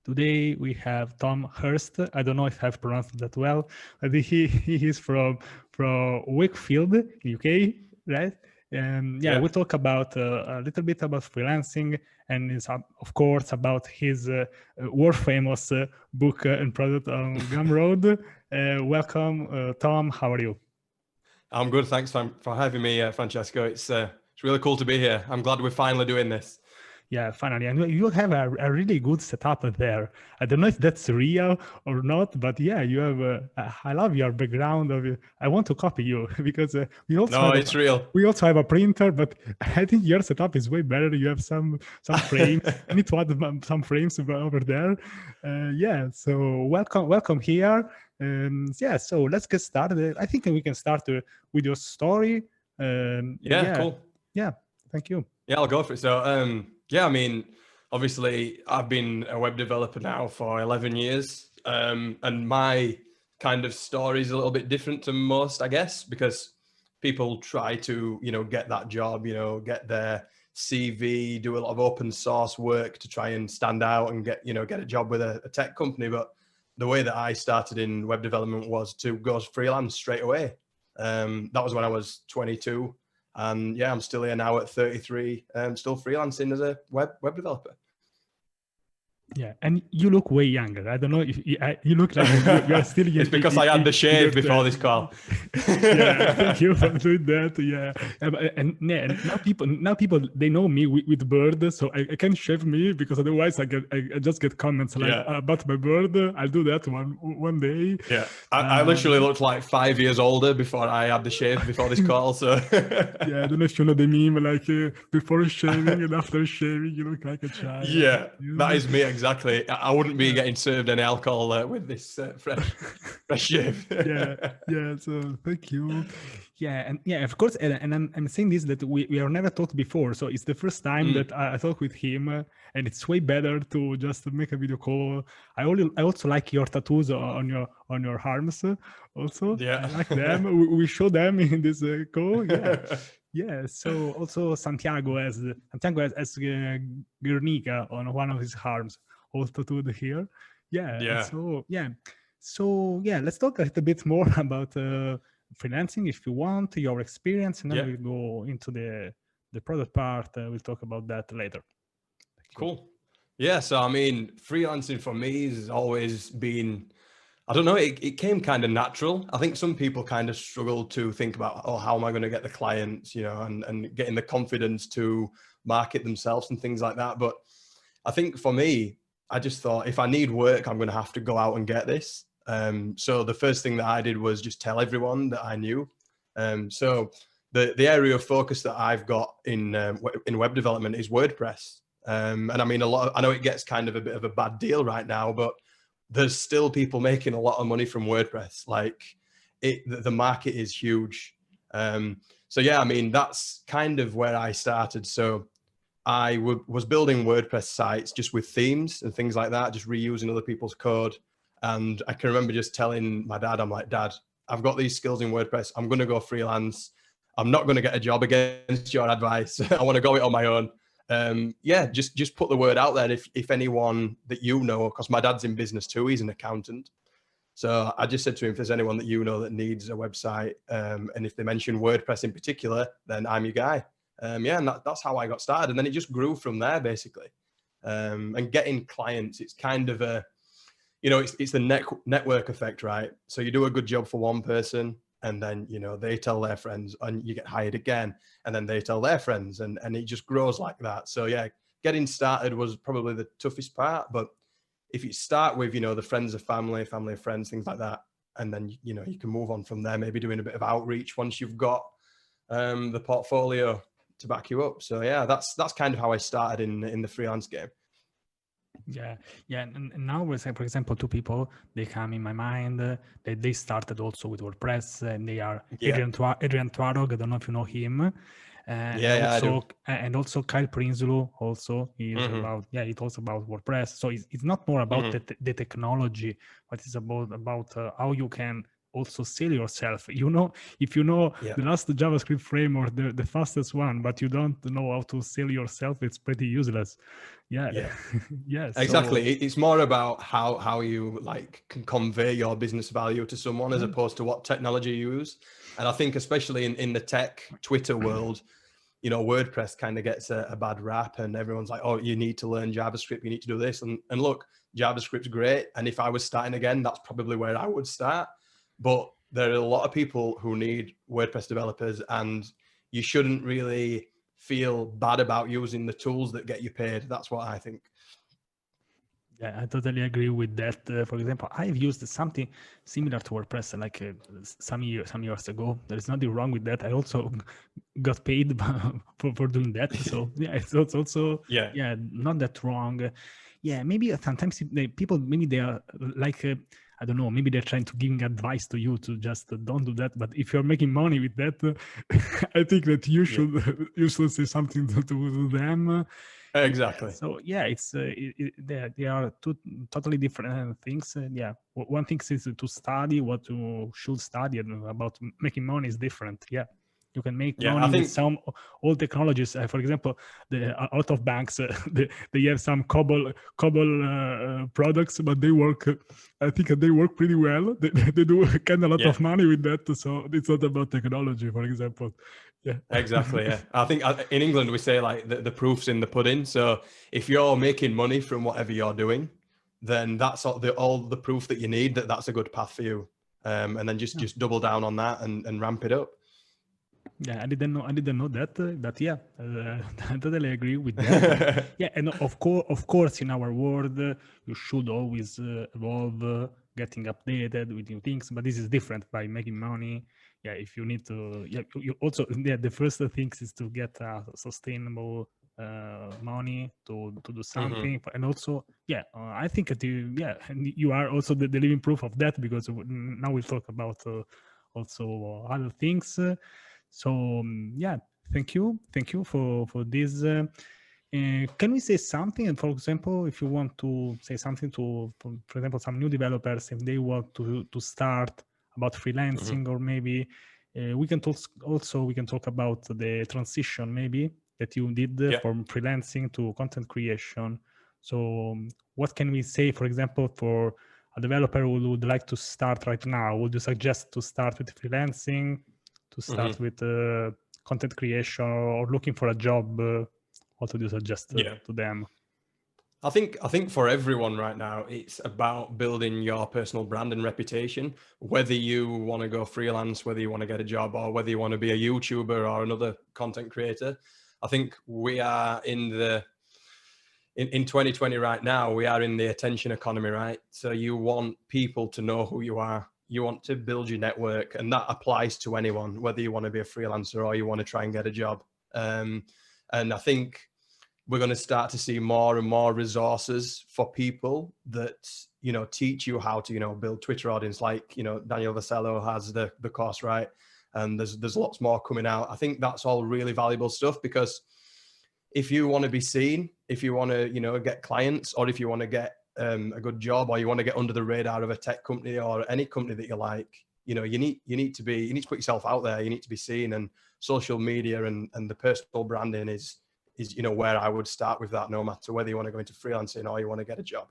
Today we have Tom Hirst. I don't know if I've pronounced that well, but he is from Wakefield, UK, right? And yeah, Yeah. we talk about a little bit about freelancing, and it's of course about his world famous book and product on Gumroad. Welcome, Tom. How are you? I'm good. Thanks for having me, Francesco. It's really cool to be here. I'm glad we're finally doing this. Yeah, finally. And you have a really good setup there. I don't know if that's real or not, but yeah, you have. I love your background of. I want to copy you because No, it's real. we also have a printer, but I think your setup is way better. You have some frames. I need to add some frames over there. Yeah. So welcome here. Yeah. So let's get started. I think we can start with your story. Yeah, Yeah. cool. Yeah. Thank you. Yeah, I'll go for it. So, yeah, I mean, obviously, I've been a web developer now for 11 years, and my kind of story is a little bit different to most, I guess, because people try to, get that job, get their CV, do a lot of open source work to try and stand out and get a job with a tech company. But the way that I started in web development was to go freelance straight away. That was when I was 22. And yeah, I'm still here now at 33. Still freelancing as a web developer. Yeah, and you look way younger. I don't know if you look like you are still. It's because I had the shave before this call. Yeah, thank you for doing that. Yeah, and now people they know me with bird, so I can't shave me because otherwise I just get comments like about my bird. I'll do that one day. Yeah, I literally looked like 5 years older before I had the shave before this call. So yeah, I don't know if you know the meme like before shaving and after shaving you look like a child. Yeah, that is me exactly. I wouldn't be getting served any alcohol with this fresh shave. yeah. So thank you. Yeah, and yeah, of course, and I'm saying this that we are never talked before, so it's the first time that I talk with him, and it's way better to just make a video call. I also like your tattoos on your arms. Also, Yeah, I like them. We show them in this call. Yeah. Yeah, so also Santiago has Guernica on one of his arms, all tattooed here. Yeah. So yeah, let's talk a little bit more about freelancing if you want, your experience, and then we'll go into the product part. We'll talk about that later. Cool. Yeah, so I mean, freelancing for me has always been, I don't know, it came kind of natural. I think some people kind of struggle to think about, oh, how am I going to get the clients, and getting the confidence to market themselves and things like that. But I think for me, I just thought if I need work, I'm going to have to go out and get this. So the first thing that I did was just tell everyone that I knew. So the area of focus that I've got in web development is WordPress. And I mean, I know it gets kind of a bit of a bad deal right now, but there's still people making a lot of money from WordPress. Like the market is huge. So yeah, I mean, that's kind of where I started. So I was building WordPress sites just with themes and things like that, just reusing other people's code. And I can remember just telling my dad, I'm like, Dad, I've got these skills in WordPress. I'm going to go freelance. I'm not going to get a job against your advice. I want to go it on my own. Yeah, just put the word out there if anyone that you know, because my dad's in business too, he's an accountant. So I just said to him, if there's anyone that you know that needs a website, and if they mention WordPress in particular, then I'm your guy. Yeah, and that's how I got started. And then it just grew from there, basically. And getting clients, it's kind of a, it's the network effect, right? So you do a good job for one person, and then, they tell their friends and you get hired again, and then they tell their friends, and it just grows like that. So yeah, getting started was probably the toughest part. But if you start with, the friends of family of friends, things like that, and then, you can move on from there, maybe doing a bit of outreach once you've got the portfolio to back you up. So yeah, that's kind of how I started in the freelance game. Yeah, and now we say, for example, two people, they come in my mind that they started also with WordPress, and they are Adrian Twarog. I don't know if you know him. And also Kyle Prinzulu also is about he talks about WordPress. So it's not more about the technology, but it's about how you can also sell yourself. If you know Yeah. the last JavaScript framework, the fastest one, but you don't know how to sell yourself, it's pretty useless. Yeah. Yeah. Yeah. Exactly. So It's more about how you like can convey your business value to someone as opposed to what technology you use. And I think especially in the tech Twitter world, WordPress kind of gets a bad rap, and everyone's like, oh, you need to learn JavaScript, you need to do this. And look, JavaScript's great. And if I was starting again, that's probably where I would start. But there are a lot of people who need WordPress developers, and you shouldn't really feel bad about using the tools that get you paid. That's what I think. yeah, I totally agree with that. For example, I've used something similar to WordPress like some years ago. There is nothing wrong with that. I also got paid for doing that. So yeah, it's also Yeah. not that wrong. Yeah, maybe sometimes people, maybe they are like I don't know, maybe they're trying to giving advice to you to just don't do that. But if you're making money with that, I think that you should say something to them. Exactly. So yeah, it's they are two totally different things. Yeah, one thing is to study what you should study, and about making money is different. Yeah, you can make money I with think some old technologies. For example, a lot of banks they have some COBOL products, but they work. I think they work pretty well. They do kind of a lot of money with that. So it's not about technology, for example. Yeah, exactly. Yeah, I think in England we say like the proof's in the pudding. So if you're making money from whatever you're doing, then that's all the proof that you need that that's a good path for you. And then just double down on that and ramp it up. Yeah, I didn't know that, but yeah, I totally agree with that. Yeah, and of course, in our world, you should always evolve, getting updated with new things. But this is different by making money. Yeah, if you need to, yeah, you also, yeah, the first thing is to get sustainable money to do something. And also, yeah, I think that and you are also the living proof of that, because now we'll talk about also other things. So yeah, thank you for this. Can we say something? And for example, if you want to say something to, for example, some new developers, if they want to start about freelancing, or maybe we can talk about the transition maybe that you did from freelancing to content creation. So what can we say, for example, for a developer who would like to start right now? Would you suggest to start with freelancing, to start with content creation, or looking for a job? What would you suggest to them? I think for everyone right now, it's about building your personal brand and reputation, whether you want to go freelance, whether you want to get a job, or whether you want to be a YouTuber or another content creator. I think we are in 2020 right now, we are in the attention economy, right? So you want people to know who you are. You want to build your network, and that applies to anyone, whether you want to be a freelancer or you want to try and get a job. And I think we're going to start to see more and more resources for people that, teach you how to, build Twitter audience, like, Daniel Vassallo has the course, right? And there's lots more coming out. I think that's all really valuable stuff, because if you want to be seen, if you want to, get clients, or if you want to get a good job, or you want to get under the radar of a tech company or any company that you like, you need to put yourself out there. You need to be seen, and social media and the personal branding is where I would start with that, no matter whether you want to go into freelancing or you want to get a job.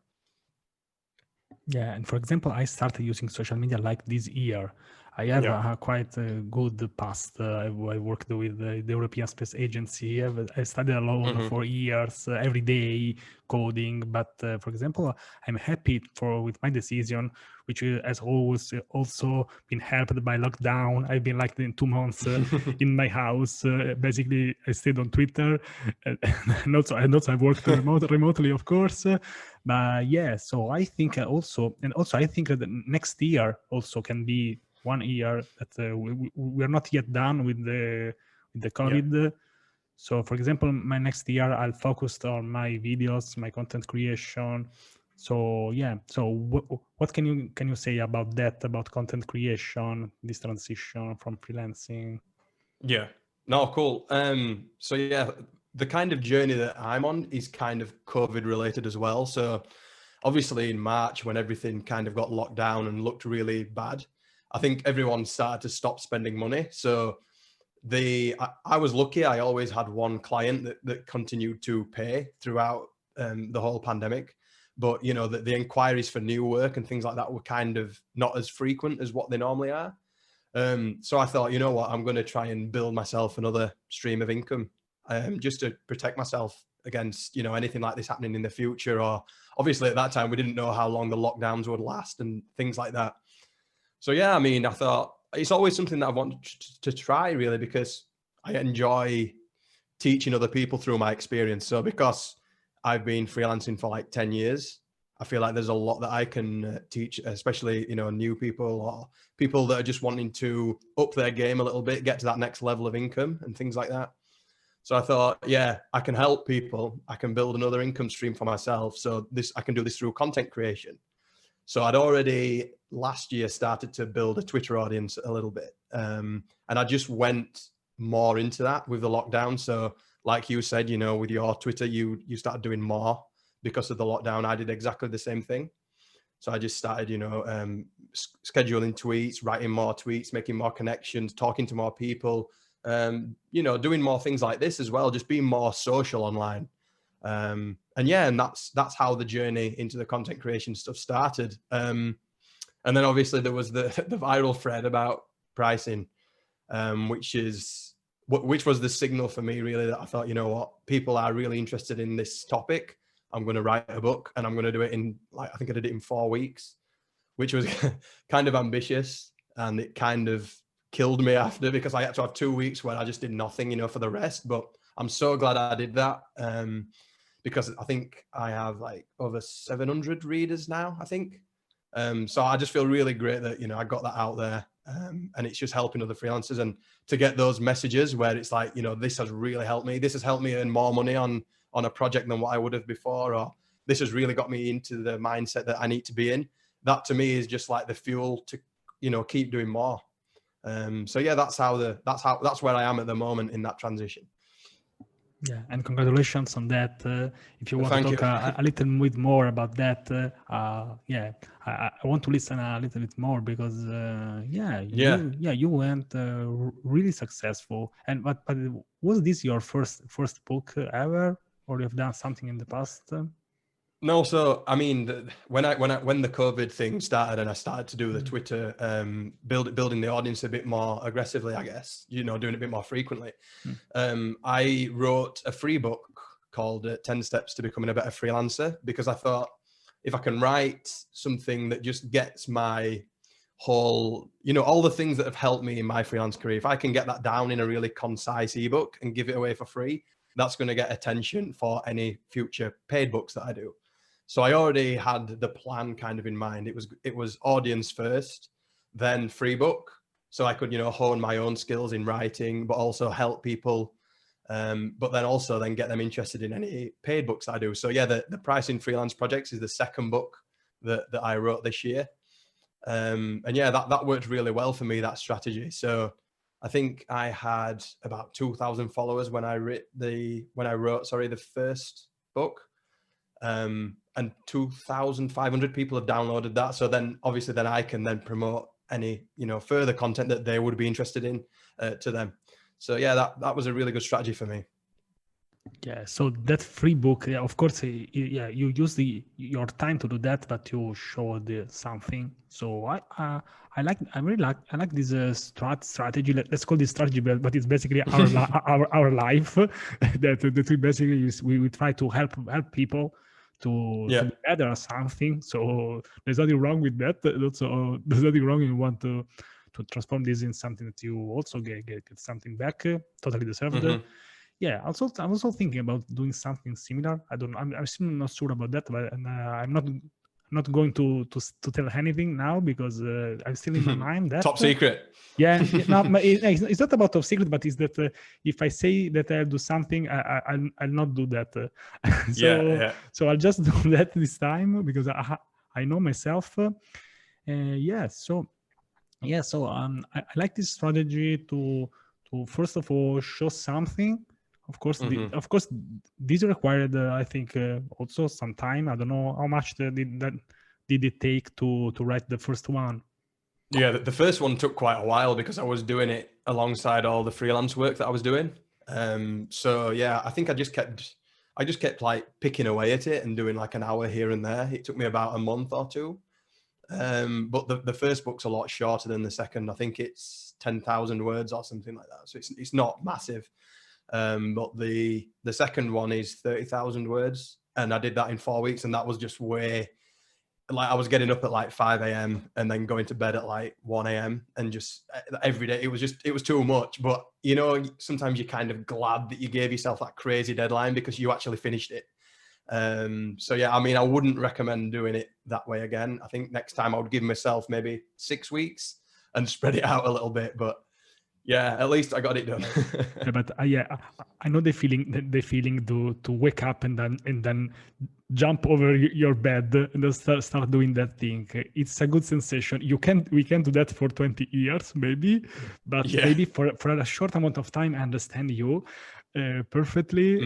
Yeah, and for example, I started using social media like this year. I have a quite good past. I worked with the European Space Agency. I studied alone for years, every day coding. But for example, I'm happy with my decision, which has always also been helped by lockdown. I've been like in 2 months in my house. Basically, I stayed on Twitter, and also I've worked remotely, of course. But yeah, so I think also I think that next year also can be 1 year that we are not yet done with the COVID. Yeah. So for example, my next year I'll focus on my videos, my content creation. So yeah, so what can you say about that, about content creation, this transition from freelancing? Yeah, no, cool. So yeah, the kind of journey that I'm on is kind of COVID related as well. So obviously in March, when everything kind of got locked down and looked really bad, I think everyone started to stop spending money. So I was lucky. I always had one client that continued to pay throughout the whole pandemic. But, you know, the inquiries for new work and things like that were kind of not as frequent as what they normally are. So I thought, you know what, I'm going to try and build myself another stream of income, just to protect myself against, you know, anything like this happening in the future. Or obviously at that time, we didn't know how long the lockdowns would last and things like that. So, yeah, I mean, I thought it's always something that I want to try, really, because I enjoy teaching other people through my experience. So because I've been freelancing for like 10 years, I feel like there's a lot that I can teach, especially, you know, new people or people that are just wanting to up their game a little bit, get to that next level of income and things like that. So I thought, yeah, I can help people. I can build another income stream for myself. So I can do this through content creation. So I'd already last year started to build a Twitter audience a little bit. And I just went more into that with the lockdown. So like you said, you know, with your Twitter, you started doing more because of the lockdown. I did exactly the same thing. So I just started, you know, scheduling tweets, writing more tweets, making more connections, talking to more people, you know, doing more things like this as well, just being more social online. And yeah, and that's how the journey into the content creation stuff started. And then obviously there was the viral thread about pricing, which was the signal for me, really, that I thought, you know what, people are really interested in this topic. I'm going to write a book, and I'm going to do it in, like, I think I did it in 4 weeks, which was kind of ambitious, and it kind of killed me after, because I had to have 2 weeks where I just did nothing, you know, for the rest. But I'm so glad I did that, because I think I have like over 700 readers now, I think. So I just feel really great that, you know, I got that out there, and it's just helping other freelancers, and to get those messages where it's like, you know, this has really helped me. This has helped me earn more money on a project than what I would have before, or this has really got me into the mindset that I need to be in. That to me is just like the fuel to, you know, keep doing more. So yeah, that's where I am at the moment in that transition. Yeah, and congratulations on that. If you want Thank to talk a little bit more about that, yeah, I want to listen a little bit more, because you went really successful. And but was this your first book ever, or you've done something in the past? No, so I mean, when the COVID thing started and I started to do the Twitter, building the audience a bit more aggressively, I guess, you know, doing it a bit more frequently. I wrote a free book called 10 Steps to Becoming a Better Freelancer, because I thought, if I can write something that just gets my whole, you know, all the things that have helped me in my freelance career, if I can get that down in a really concise ebook and give it away for free, that's going to get attention for any future paid books that I do. So I already had the plan kind of in mind. It was audience first, then free book. So I could, you know, hone my own skills in writing, but also help people. But then also then get them interested in any paid books I do. So yeah, the Pricing Freelance Projects is the second book that I wrote this year. And yeah, that worked really well for me, that strategy. So I think I had about 2,000 followers when I wrote the first book. And 2,500 people have downloaded that. So then obviously then I can then promote any, you know, further content that they would be interested in to them. So yeah, that was a really good strategy for me. Yeah, so that free book, yeah, of course, yeah, you use your time to do that, but you showed something. So I really like this strategy. Let's call this strategy, but it's basically our life that we basically use. We try to help people to be better or something. So there's nothing wrong with that. Also, there's nothing wrong. You want to transform this in something that you also get something back, totally deserved. Yeah, I'm also thinking about doing something similar. I'm still not sure about that, but I'm not going to tell anything now, because I'm still in my mind that top secret. Yeah, no, it's not about top secret, but it's that if I say that I'll do something, I'll not do that. So I'll just do that this time, because I know myself. So I like this strategy to first of all show something. Of course, this required, I think, also some time. I don't know how much did it take to write the first one. Yeah, the first one took quite a while because I was doing it alongside all the freelance work that I was doing. So yeah, I think I just kept like picking away at it and doing like an hour here and there. It took me about a month or two. But the first book's a lot shorter than the second. I think it's 10,000 words or something like that. So it's not massive. But the second one is 30,000 words, and I did that in 4 weeks, and that was just way, like, I was getting up at like 5 a.m. and then going to bed at like 1 a.m. and just every day. It was too much. But you know, sometimes you're kind of glad that you gave yourself that crazy deadline because you actually finished it. So yeah, I mean, I wouldn't recommend doing it that way again. I think next time I would give myself maybe 6 weeks and spread it out a little bit. But yeah, at least I got it done. Yeah, but I know the feeling to wake up and then jump over your bed and then start doing that thing. It's a good sensation. We can do that for 20 years maybe, but Yeah. maybe for a short amount of time. I understand you perfectly.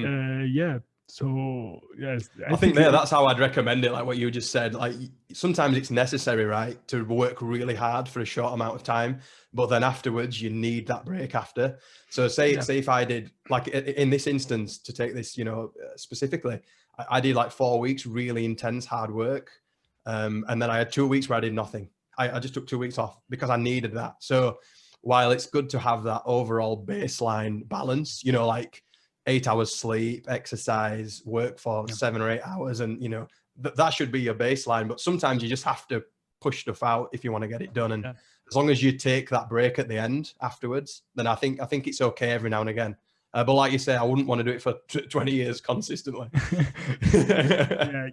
Yeah. So yes, I think that's how I'd recommend it. Like what you just said, like sometimes it's necessary, right, to work really hard for a short amount of time, but then afterwards you need that break after. So say if I did, like in this instance, to take this, you know, specifically, I did like 4 weeks, really intense hard work. And then I had 2 weeks where I did nothing. I just took 2 weeks off because I needed that. So while it's good to have that overall baseline balance, you know, like 8 hours sleep, exercise, work for 7 or 8 hours, and you know that should be your baseline. But sometimes you just have to push stuff out if you want to get it done. And as long as you take that break at the end afterwards, then I think it's okay every now and again. But like you say, I wouldn't want to do it for 20 years consistently.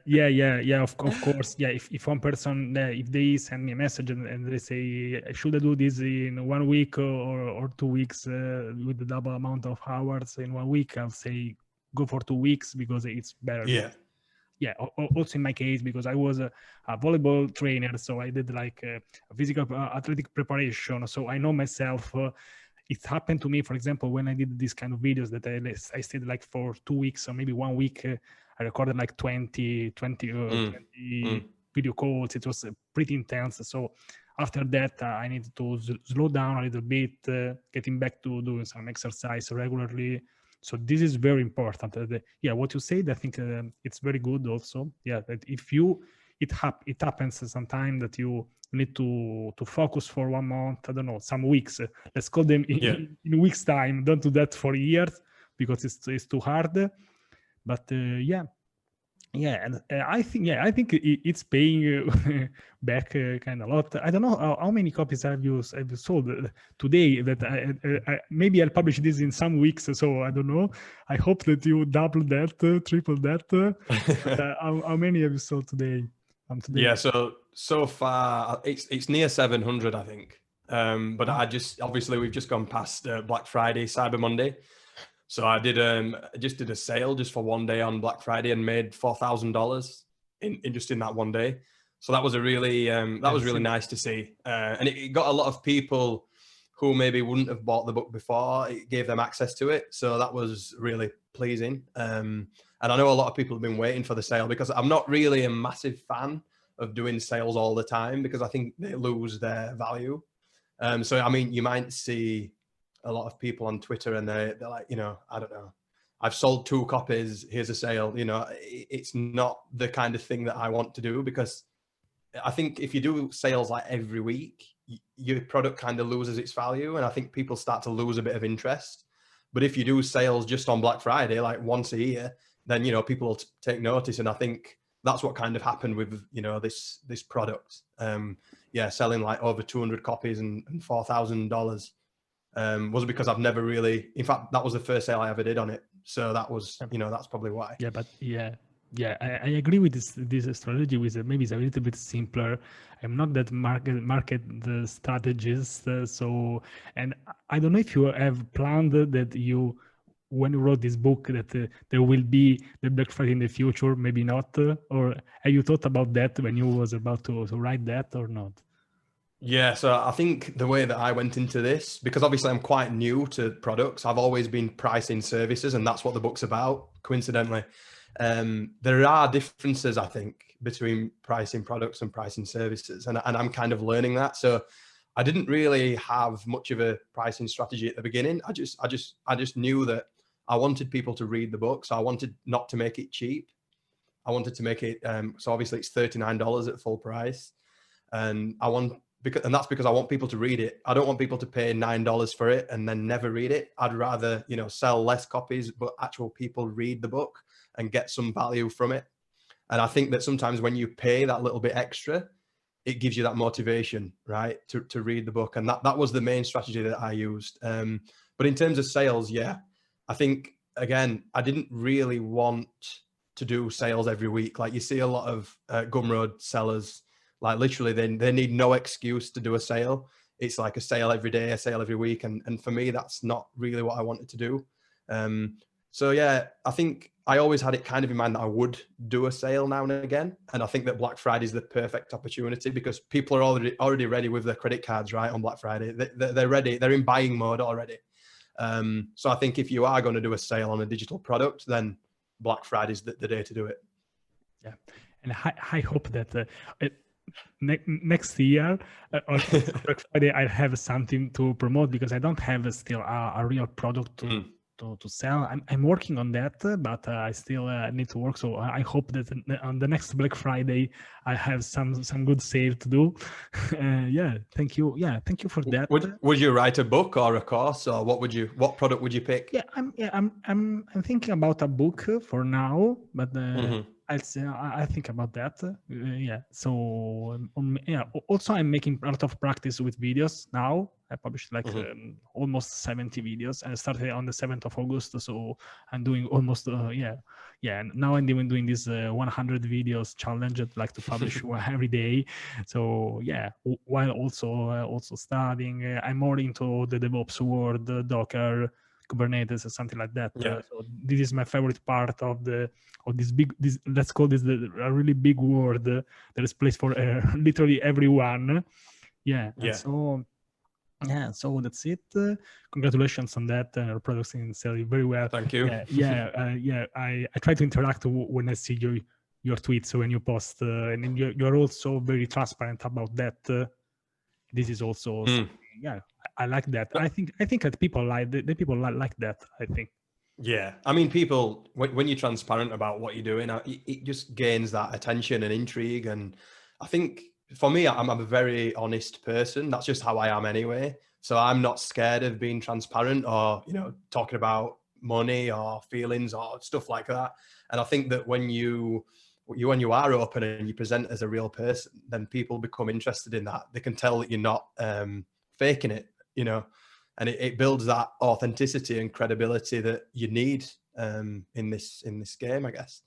yeah. Of course, yeah. If one person, if they send me a message and they say, should I do this in 1 week or 2 weeks with the double amount of hours in 1 week, I'll say go for 2 weeks because it's better. Yeah. Also in my case, because I was a volleyball trainer, so I did like a physical athletic preparation, so I know myself. It happened to me, for example, when I did these kind of videos that I stayed like for 2 weeks or maybe 1 week. I recorded like 20 video calls. It was pretty intense. So after that, I needed to slow down a little bit, getting back to doing some exercise regularly. So this is very important. What you said, I think it's very good also. Yeah, that if it happens sometimes that you need to focus for 1 month, I don't know, some weeks. Let's call them in weeks time. Don't do that for years because it's too hard. But and I think it's paying back kind of a lot. I don't know how many copies have you sold today. That maybe I'll publish this in some weeks, so I don't know. I hope that you double that, triple that. How many have you sold today? Yeah, so far it's near 700, I think. But obviously we've just gone past Black Friday, Cyber Monday. So I just did a sale just for 1 day on Black Friday and made $4,000 in that 1 day. So that was really nice to see. And it got a lot of people who maybe wouldn't have bought the book before. It gave them access to it. So that was really pleasing. And I know a lot of people have been waiting for the sale because I'm not really a massive fan of doing sales all the time because I think they lose their value. So, I mean, you might see a lot of people on Twitter and they're like, you know, I don't know, I've sold 2 copies, here's a sale. You know, it's not the kind of thing that I want to do because I think if you do sales like every week, your product kind of loses its value. And I think people start to lose a bit of interest. But if you do sales just on Black Friday, like once a year, then, you know, people will take notice. And I think that's what kind of happened with, you know, this product. Selling like over 200 copies and $4,000 was because I've never really, in fact, that was the first sale I ever did on it. So that was, you know, that's probably why. I agree with this strategy. With maybe it's a little bit simpler. I'm not that market the strategist. And I don't know if you have planned that when you wrote this book that there will be the Black Friday in the future, maybe not, or have you thought about that when you was about to write that or not? Yeah, so I think the way that I went into this, because obviously I'm quite new to products, I've always been pricing services, and that's what the book's about, coincidentally. There are differences, I think, between pricing products and pricing services, and I'm kind of learning that. So I didn't really have much of a pricing strategy at the beginning. I just knew that I wanted people to read the book. So I wanted not to make it cheap. I wanted to make it, so obviously it's $39 at full price. And that's because I want people to read it. I don't want people to pay $9 for it and then never read it. I'd rather, sell less copies, but actual people read the book and get some value from it. And I think that sometimes when you pay that little bit extra, it gives you that motivation, right, to read the book. And that was the main strategy that I used. But in terms of sales, yeah, I think, again, I didn't really want to do sales every week. Like you see a lot of Gumroad sellers, like literally they need no excuse to do a sale. It's like a sale every day, a sale every week. And for me, that's not really what I wanted to do. So yeah, I think I always had it kind of in mind that I would do a sale now and again. And I think that Black Friday is the perfect opportunity because people are already ready with their credit cards, right, on Black Friday. They're ready. They're in buying mode already. So I think if you are going to do a sale on a digital product, then Black Friday is the day to do it. Yeah. And I hope that next year on Black Friday, I have something to promote because I don't have still a real product to sell. I'm working on that, but I still need to work. So I hope that on the next Black Friday I have some good sale to do. Yeah, thank you. Yeah, thank you for that. Would you write a book or a course, or what product would you pick? Yeah, I'm thinking about a book for now, but I think about that. Yeah. So yeah. Also, I'm making a lot of practice with videos now. I published like almost 70 videos, and I started on the 7th of August. So I'm doing almost yeah. Now I'm doing this 100 videos challenge. I'd like to publish every day. So yeah, while also studying, I'm more into the DevOps world, Docker, Kubernetes, or something like that. Yeah. So this is my favorite part of this let's call this a really big word that is placed for literally everyone. Yeah. So yeah, so that's it. Congratulations on that. Your products in selling very well. Thank you. I try to interact when I see your tweets when you post, and you're also very transparent about that. This is also yeah, I like that. I think that people like that. I think. Yeah, I mean, people when you're transparent about what you're doing, it just gains that attention and intrigue. And I think for me, I'm a very honest person. That's just how I am anyway. So I'm not scared of being transparent or talking about money or feelings or stuff like that. And I think that when you are open and you present as a real person, then people become interested in that. They can tell that you're not faking it, and it builds that authenticity and credibility that you need in this game, I guess.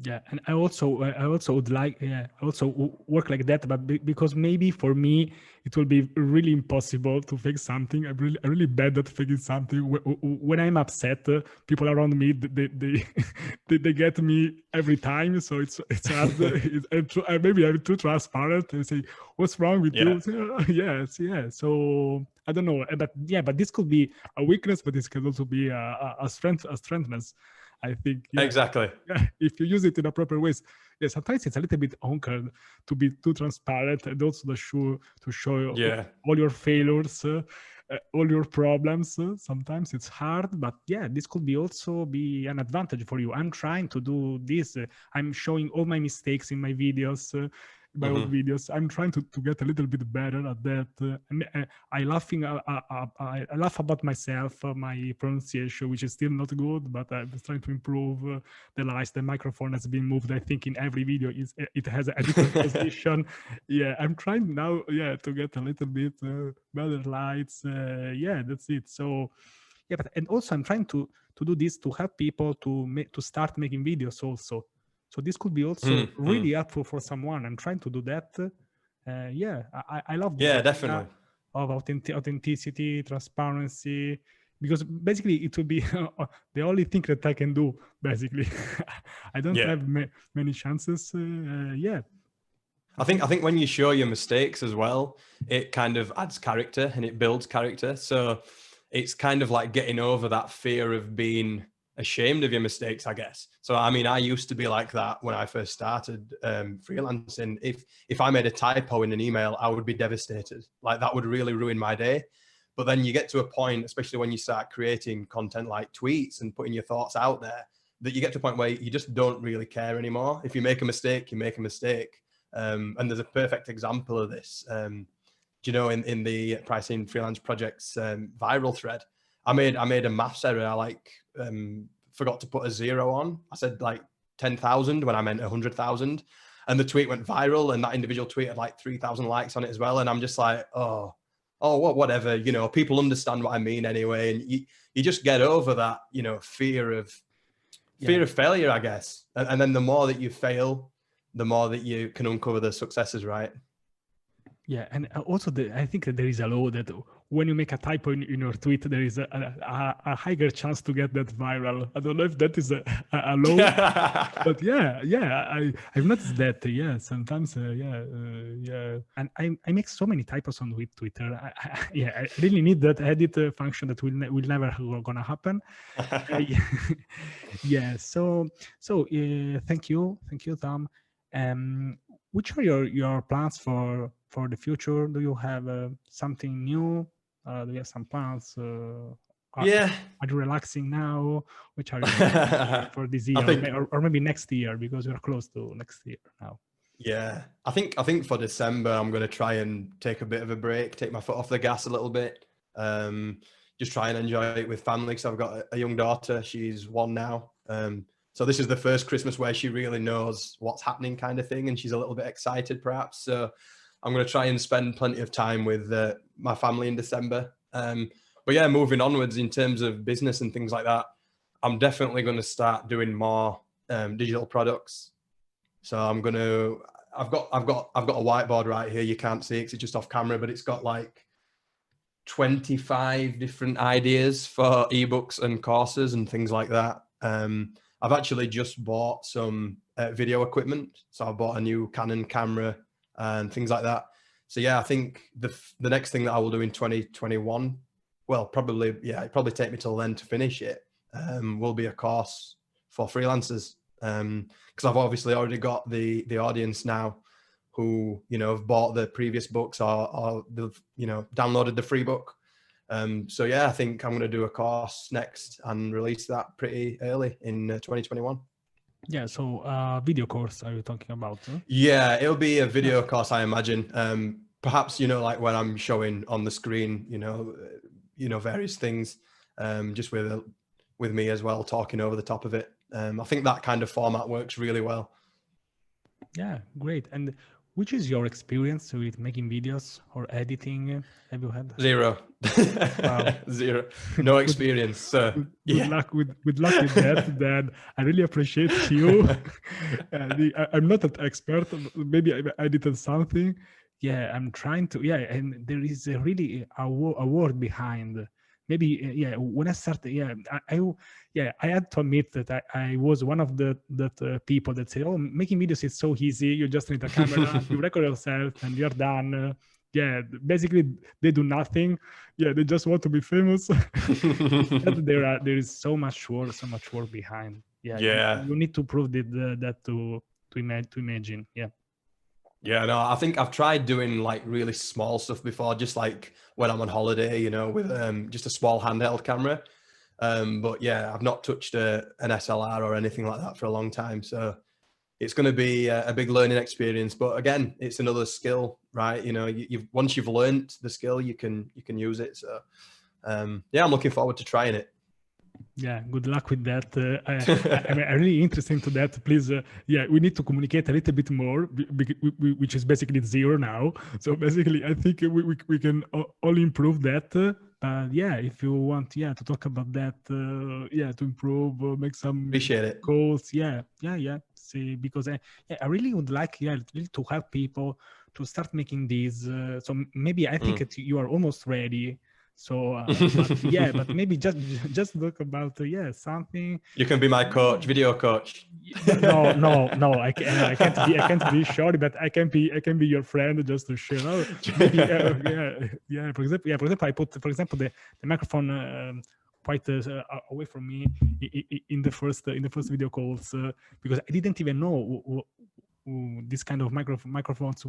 Yeah, and I also would like I also work like that, but because maybe for me it will be really impossible to fake something. I'm really bad at faking something. When I'm upset, people around me they get me every time. So it's hard. Maybe I'm too transparent. They say, "What's wrong with you?" Yes. So I don't know, but this could be a weakness, but this can also be a strength, a strengthness. I think exactly. Yeah, if you use it in a proper ways. Yeah, sometimes it's a little bit awkward to be too transparent and also to show all your failures, all your problems. Sometimes it's hard, but yeah, this could also be an advantage for you. I'm trying to do this. I'm showing all my mistakes in my videos. My old videos. I'm trying to get a little bit better at that. I laugh about myself, my pronunciation, which is still not good, but I'm trying to improve. The lights, the microphone has been moved. I think in every video it has a different position. Yeah, I'm trying now. Yeah, to get a little bit better lights. Yeah, that's it. So yeah, and also I'm trying to do this to help people to start making videos also. So this could be also really helpful for someone. I'm trying to do that. I love this idea definitely of authenticity, transparency, because basically it will be the only thing that I can do. Basically, I don't have many chances. I think when you show your mistakes as well, it kind of adds character and it builds character. So it's kind of like getting over that fear of being ashamed of your mistakes, I guess. So, I mean, I used to be like that when I first started freelancing. If I made a typo in an email, I would be devastated. Like that would really ruin my day. But then you get to a point, especially when you start creating content like tweets and putting your thoughts out there, that you get to a point where you just don't really care anymore. If you make a mistake, you make a mistake. And there's a perfect example of this. Do you know, in the Pricing Freelance Project's viral thread, I made a maths error. I forgot to put a 0 on. I said like 10,000 when I meant 100,000. And the tweet went viral, and that individual tweet had like 3,000 likes on it as well. And I'm just like, whatever, you know, people understand what I mean anyway. And you just get over that, you know, fear of failure, I guess. And then the more that you fail, the more that you can uncover the successes, right? Yeah, and also I think that there is a law that when you make a typo in your tweet, there is a higher chance to get that viral. I don't know if that is a law, but I've noticed that. Yeah, sometimes, and I make so many typos on Twitter. I really need that edit function that will never gonna happen. So thank you, Tom. Which are your plans for the future? Do you have something new? Do you have some plans? Are you relaxing now? Which are your for this year, or maybe next year, because we're close to next year now? Yeah, I think for December I'm going to try and take a bit of a break, take my foot off the gas a little bit, just try and enjoy it with family. Because I've got a young daughter; she's 1 now. So this is the first Christmas where she really knows what's happening, kind of thing, and she's a little bit excited, perhaps. So I'm going to try and spend plenty of time with my family in December. But yeah, moving onwards in terms of business and things like that, I'm definitely going to start doing more digital products. So I've got a whiteboard right here. You can't see it 'cause it's just off camera, but it's got like 25 different ideas for ebooks and courses and things like that. I've actually just bought some video equipment. So I bought a new Canon camera and things like that. So yeah, I think the next thing that I will do in 2021, well, it'd probably take me till then to finish it, will be a course for freelancers. Because I've obviously already got the audience now who, you know, have bought the previous books or they've, you know, downloaded the free book. So yeah, I think I'm going to do a course next and release that pretty early in 2021. Yeah, so video course are you talking about? Huh? Yeah, it'll be a video course, I imagine. Perhaps, you know, like when I'm showing on the screen, you know, various things, just with me as well, talking over the top of it. I think that kind of format works really well. Yeah, great. And which is your experience with making videos or editing? Have you had? Zero. Wow. Zero. No experience. So good luck with that. Then I really appreciate you. I'm not an expert. Maybe I edited something. Yeah, I'm trying to. Yeah, and there is really a word behind. Maybe when I started, I had to admit that I was one of the people that say, oh, making videos is so easy, you just need a camera, you record yourself and you're done. Basically they do nothing. They just want to be famous. There is so much work behind. You need to prove that to imagine. Yeah, no, I think I've tried doing like really small stuff before, just like when I'm on holiday, you know, with just a small handheld camera. But yeah, I've not touched an SLR or anything like that for a long time. So it's going to be a big learning experience. But again, it's another skill, right? You know, once you've learned the skill, you can use it. So I'm looking forward to trying it. Yeah, good luck with that. I'm really interested into that. Please, we need to communicate a little bit more, which is basically zero now. So basically, I think we can all improve that. If you want, to talk about that, to improve, make some appreciate it. Goals. See, because I really would like, really to help people to start making these. So maybe I think that you are almost ready. So but maybe just talk about something. You can be my coach, video coach. No, I can't be short, but I can be your friend just to share. Maybe, for example, I put the microphone quite away from me in the first video calls, because I didn't even know this kind of microphones.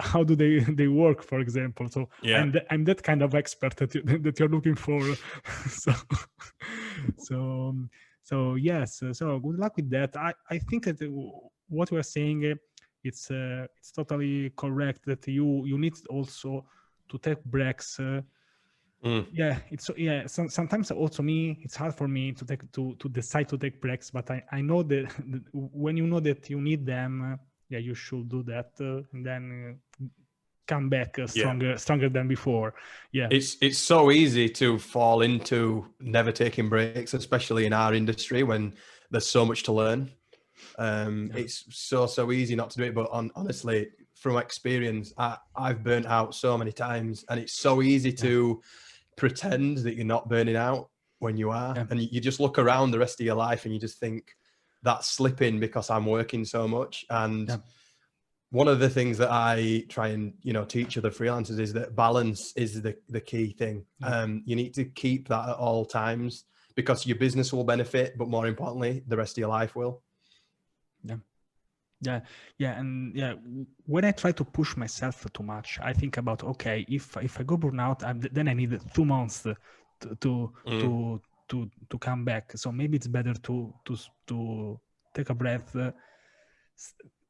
How do they work, for example? So Yeah. I'm that kind of expert that you're looking for. So yes. So good luck with that. I think that what we're saying, it's totally correct, that you need also to take breaks. Sometimes also it's hard for me to decide to take breaks, but I know that when you know that you need them, you should do that, and then come back stronger than before. It's so easy to fall into never taking breaks, especially in our industry when there's so much to learn. It's so easy not to do it, but honestly, from experience, I've burnt out so many times, and it's so easy to pretend that you're not burning out when you are. And you just look around the rest of your life and you just think, that's slipping because I'm working so much. And one of the things that I try and teach other freelancers is that balance is the key thing. You need to keep that at all times, because your business will benefit, but more importantly, the rest of your life will. When I try to push myself too much, I think about, okay, if I go burnout, then I need 2 months to come back. So maybe it's better to take a breath,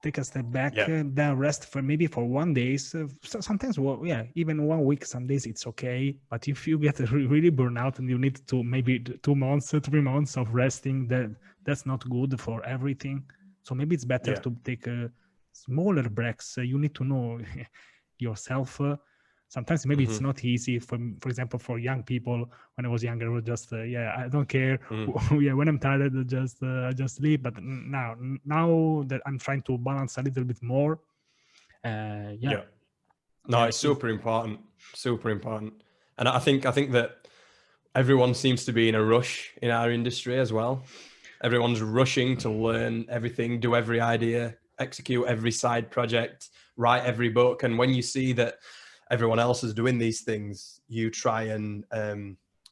take a step back, then rest for 1 day. Sometimes, even 1 week, some days it's okay. But if you get really burnout and you need to maybe 2 months, 3 months of resting, that's not good for everything. So maybe it's better to take smaller breaks. You need to know yourself. Sometimes maybe it's not easy. For example, for young people, when I was younger, I was just I don't care. When I'm tired, I just sleep. But now that I'm trying to balance a little bit more, it's super important. And I think that everyone seems to be in a rush in our industry as well. Everyone's rushing to learn everything, do every idea, execute every side project, write every book. And when you see that everyone else is doing these things, you try and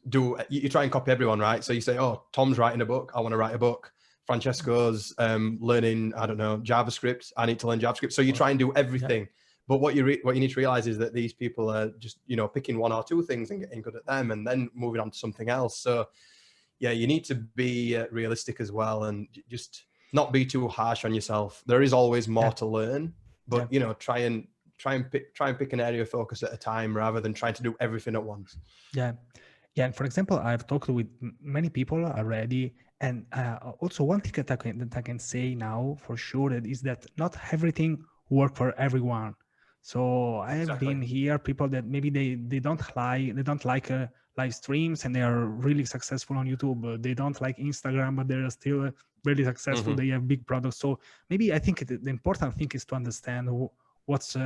copy everyone, right? So you say, oh, Tom's writing a book, I want to write a book. Francesco's learning, I don't know, JavaScript, I need to learn JavaScript. So you try and do everything. But what you need to realize is that these people are just, picking 1 or 2 things and getting good at them and then moving on to something else. So you need to be realistic as well, and just not be too harsh on yourself. There is always more to learn, but try and pick an area of focus at a time rather than trying to do everything at once. And for example, I've talked with many people already, and also one thing that I can say now for sure is that not everything works for everyone. So I have been here people that maybe they don't like live streams and they are really successful on YouTube. They don't like Instagram, but they're still really successful. They have big products. So maybe I think the important thing is to understand what's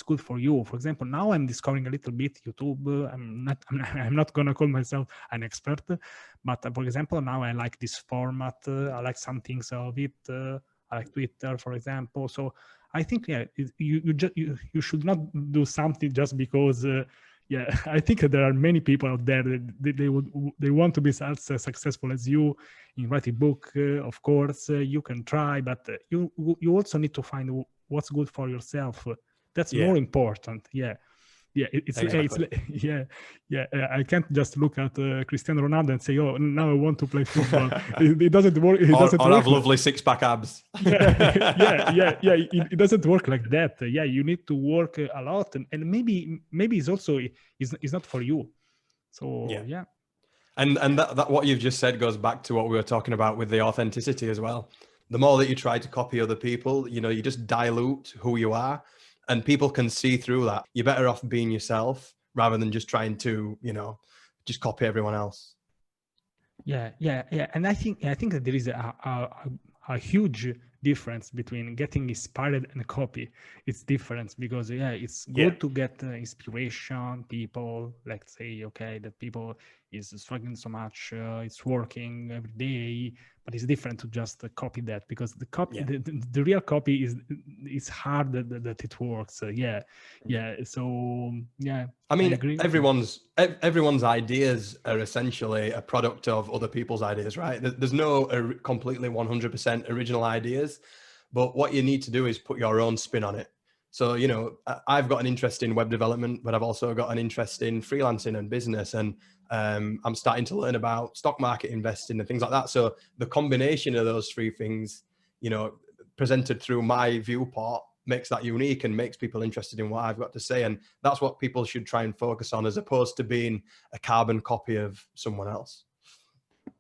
good for you. For example, now I'm discovering a little bit YouTube. I'm not gonna call myself an expert, but for example, now I like this format. I like some things of it. I like Twitter, for example. So I think you should not do something just because. I think that there are many people out there that they want to be as successful as you in writing book. Of course, you can try, but you also need to find what's good for yourself. That's more important. I can't just look at Cristiano Ronaldo and say, oh, now I want to play football. It doesn't work. It doesn't or work have lovely 6-pack abs. It doesn't work like that. You need to work a lot, and maybe it's also is not for you. So And that what you've just said goes back to what we were talking about with the authenticity as well. The more that you try to copy other people, you just dilute who you are. And people can see through that. You're better off being yourself rather than just trying to, just copy everyone else. And I think that there is a huge difference between getting inspired and copy. It's different because it's good to get inspiration. People, let's say, that people is struggling so much, it's working every day, but it's different to just copy that, because the copy, the real copy is hard that it works. So I mean, I agree. everyone's ideas are essentially a product of other people's ideas, right? There's no completely 100% original ideas, but what you need to do is put your own spin on it. So, you know, I've got an interest in web development, but I've also got an interest in freelancing and business, and I'm starting to learn about stock market investing and things like that. So the combination of those three things, you know, presented through my viewport, makes that unique and makes people interested in what I've got to say. And that's what people should try and focus on, as opposed to being a carbon copy of someone else.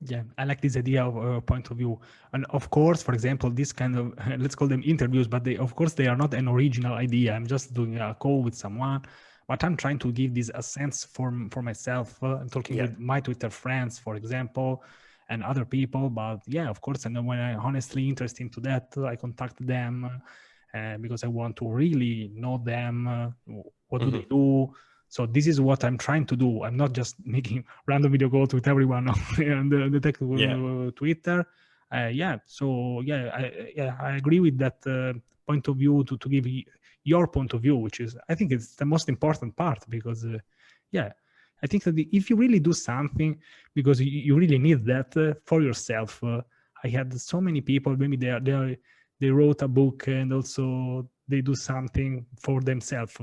Yeah, I like this idea of point of view. And of course, for example, this kind of, let's call them interviews, but they are not an original idea. I'm just doing a call with someone, but I'm trying to give this a sense for myself. I'm talking with my Twitter friends, for example, and other people. But yeah, of course, and when I'm honestly interested into that, I contact them because I want to really know them. What do they do? So this is what I'm trying to do. I'm not just making random video calls with everyone on the tech Twitter. I agree with that point of view to give your point of view, which is, I think it's the most important part, because I think that if you really do something, because you really need that for yourself. I had so many people, maybe they wrote a book and also they do something for themselves.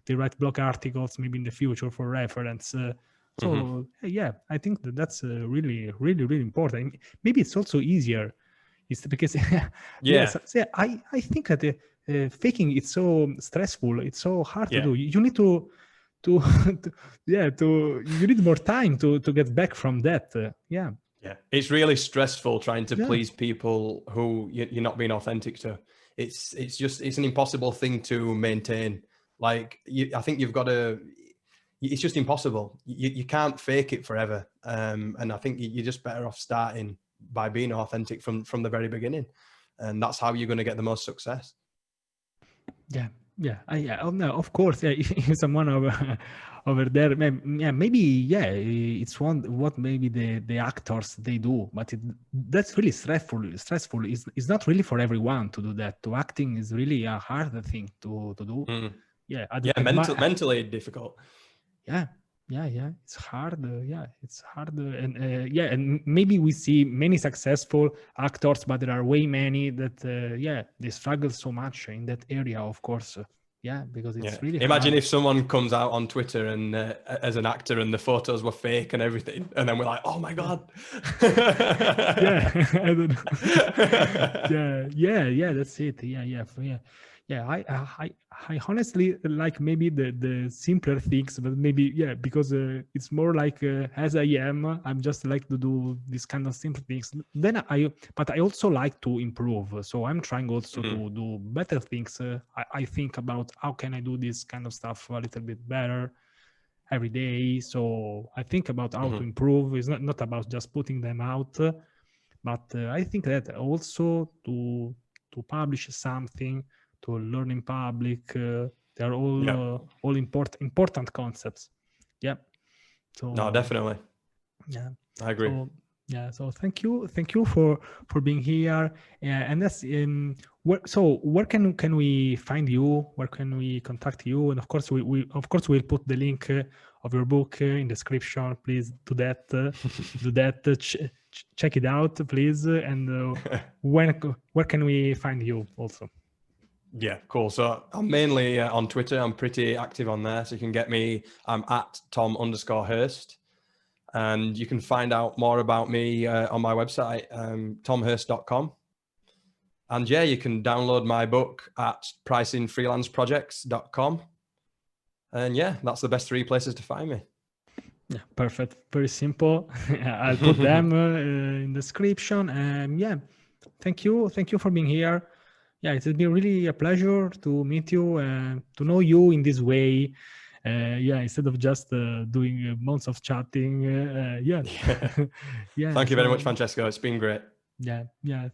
They write blog articles, maybe in the future for reference. I think that's really, really, really important. Maybe it's also easier. It's because I think that faking, it's so stressful. It's so hard to do. You need you need more time to get back from that. It's really stressful trying to please people who you're not being authentic to. It's an impossible thing to maintain. Like, I think you've got to, it's just impossible. You can't fake it forever. And I think you're just better off starting by being authentic from the very beginning. And that's how you're going to get the most success. Of course. If someone over there, maybe it's what maybe the actors they do, but that's really stressful. It's not really for everyone to do that. To acting is really a hard thing to do. Mentally difficult. It's hard. It's hard. And maybe we see many successful actors, but there are way many that they struggle so much in that area, of course. Because it's really imagine hard. If someone comes out on Twitter and as an actor and the photos were fake and everything, and then we're like, oh my god. I don't know. That's it. I honestly like maybe the simpler things, but maybe because it's more like as I am, I'm just like to do this kind of simple things. But I also like to improve, so I'm trying also to do better things. I think about how can I do this kind of stuff a little bit better every day. So I think about how to improve. It's not about just putting them out, but I think that also to publish something, to learn in public, they're all important concepts. So no, definitely. I agree. So thank you for being here. And that's where can we find you? Where can we contact you? And of course we'll put the link of your book in the description. Please do that. Do that. Check it out, please. And where can we find you also? Yeah, cool. So I'm mainly on Twitter. I'm pretty active on there. So you can get me. I'm at Tom_Hirst. And you can find out more about me on my website, tomhirst.com. And you can download my book at pricingfreelanceprojects.com. And that's the best three places to find me. Yeah, perfect. Very simple. I'll put them in the description. And thank you for being here. It has been really a pleasure to meet you and to know you in this way. Instead of just doing months of chatting. Thank you very much, Francesco. It's been great. Yeah.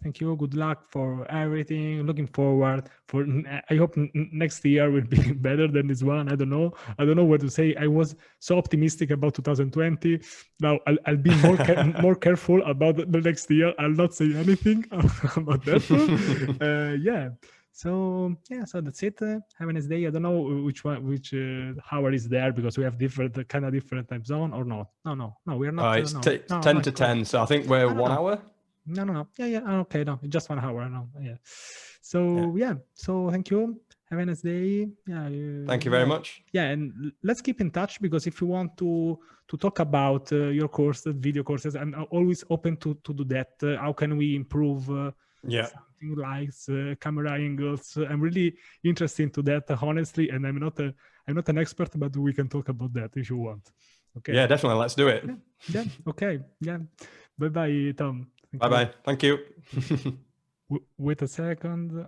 Thank you. Good luck for everything. Looking forward for. I hope next year will be better than this one. I don't know. I don't know what to say. I was so optimistic about 2020. Now I'll be more more careful about the next year. I'll not say anything about that. Yeah. So that's it. Have a nice day. I don't know which hour is there because we have different kind of different time zone or not. No. We are not. It's No. 10 to 10, so I think we're No. 1 hour. No. Yeah. Okay. No, just 1 hour. No. Yeah. So So thank you. Have a nice day. Yeah. Thank you very much. Yeah, and let's keep in touch because if you want to talk about your courses, video courses, I'm always open to do that. How can we improve? Something like camera angles. I'm really interested into that, honestly, and I'm not an expert, but we can talk about that if you want. Okay. Yeah, definitely. Let's do it. Yeah. Okay. Yeah. Bye, Tom. Bye. Thank you. Wait a second.